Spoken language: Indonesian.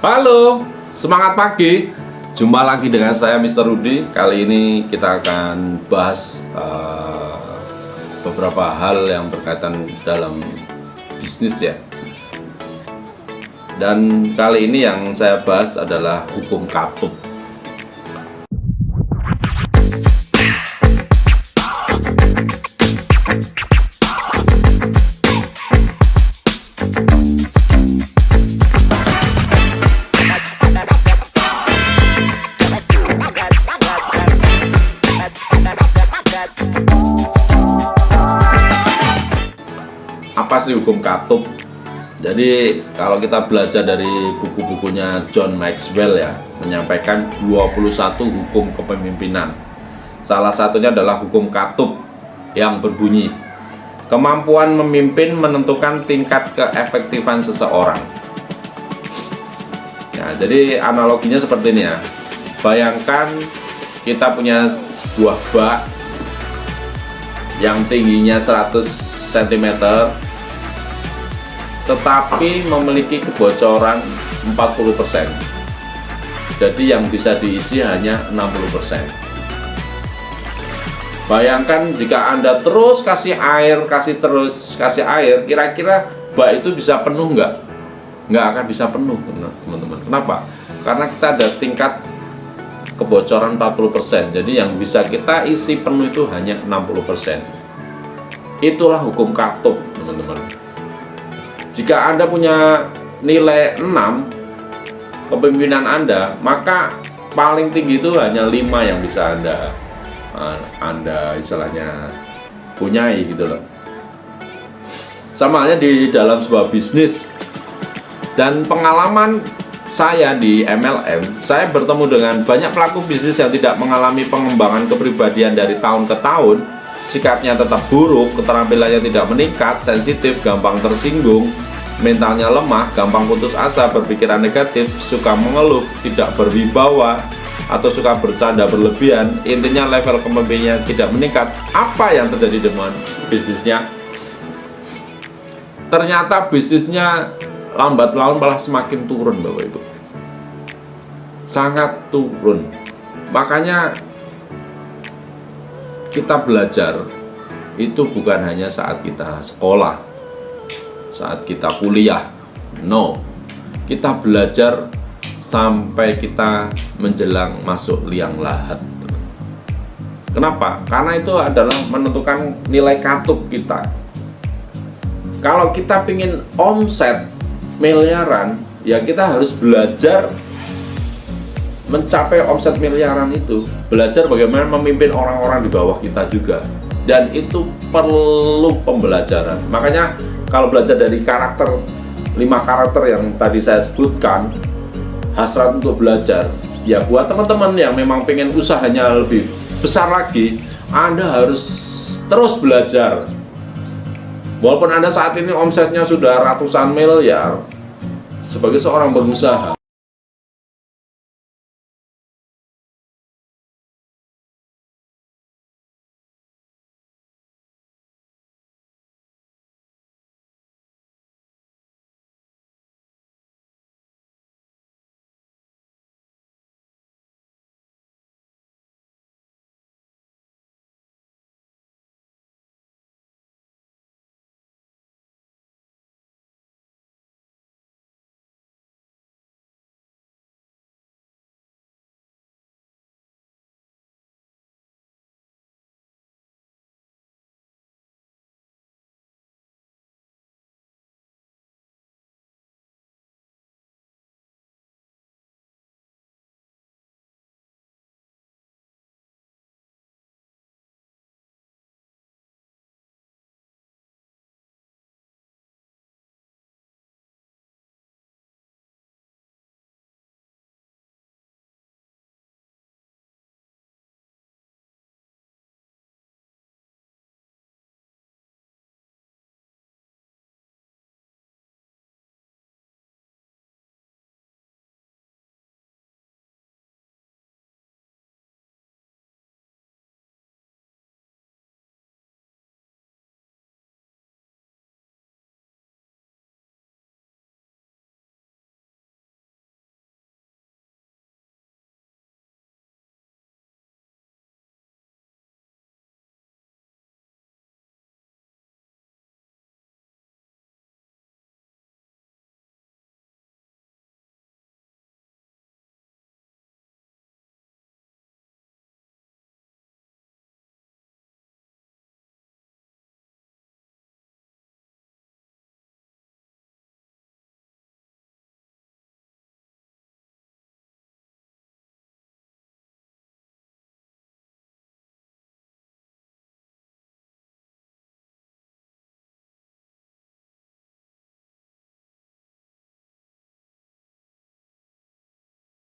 Halo, semangat pagi. Jumpa lagi dengan saya Mr. Rudy. Kali ini kita akan bahas beberapa hal yang berkaitan dalam bisnis ya. Dan kali ini yang saya bahas adalah hukum katup. Apa sih hukum katup? Jadi kalau kita belajar dari buku-bukunya John Maxwell ya, menyampaikan 21 hukum kepemimpinan. Salah satunya adalah hukum katup yang berbunyi, kemampuan memimpin menentukan tingkat keefektifan seseorang. Ya, jadi analoginya seperti ini ya. Bayangkan kita punya sebuah bak yang tingginya 100 cm tetapi memiliki kebocoran 40%. Jadi yang bisa diisi hanya 60%. Bayangkan jika Anda terus kasih air, kira-kira bak itu bisa penuh nggak? Nggak akan bisa penuh, teman-teman. Kenapa? Karena kita ada tingkat kebocoran 40%. Jadi yang bisa kita isi penuh itu hanya 60%. Itulah hukum katup, teman-teman. Jika Anda punya nilai 6 kepemimpinan Anda, maka paling tinggi itu hanya 5 yang bisa Anda istilahnya punyai gitu loh. Sama halnya di dalam sebuah bisnis. Dan pengalaman saya di MLM, saya bertemu dengan banyak pelaku bisnis yang tidak mengalami pengembangan kepribadian dari tahun ke tahun. Sikapnya tetap buruk, keterampilannya tidak meningkat, sensitif, gampang tersinggung, mentalnya lemah, gampang putus asa, berpikiran negatif, suka mengeluh, tidak berwibawa, atau suka bercanda berlebihan. Intinya level kepemimpinannya tidak meningkat. Apa yang terjadi dengan bisnisnya? Ternyata bisnisnya lambat laun malah semakin turun, Bapak Ibu. Sangat turun. Makanya kita belajar itu bukan hanya saat kita sekolah, saat kita kuliah. No, kita belajar sampai kita menjelang masuk liang lahat. Kenapa? Karena itu adalah menentukan nilai katup kita. Kalau kita ingin omset miliaran, ya kita harus belajar mencapai omset miliaran itu, belajar bagaimana memimpin orang-orang di bawah kita juga, dan itu perlu pembelajaran. Makanya kalau belajar dari karakter, 5 karakter yang tadi saya sebutkan, hasrat untuk belajar ya, buat teman-teman yang memang pengen usahanya lebih besar lagi, Anda harus terus belajar. Walaupun Anda saat ini omsetnya sudah ratusan miliar, sebagai seorang pengusaha,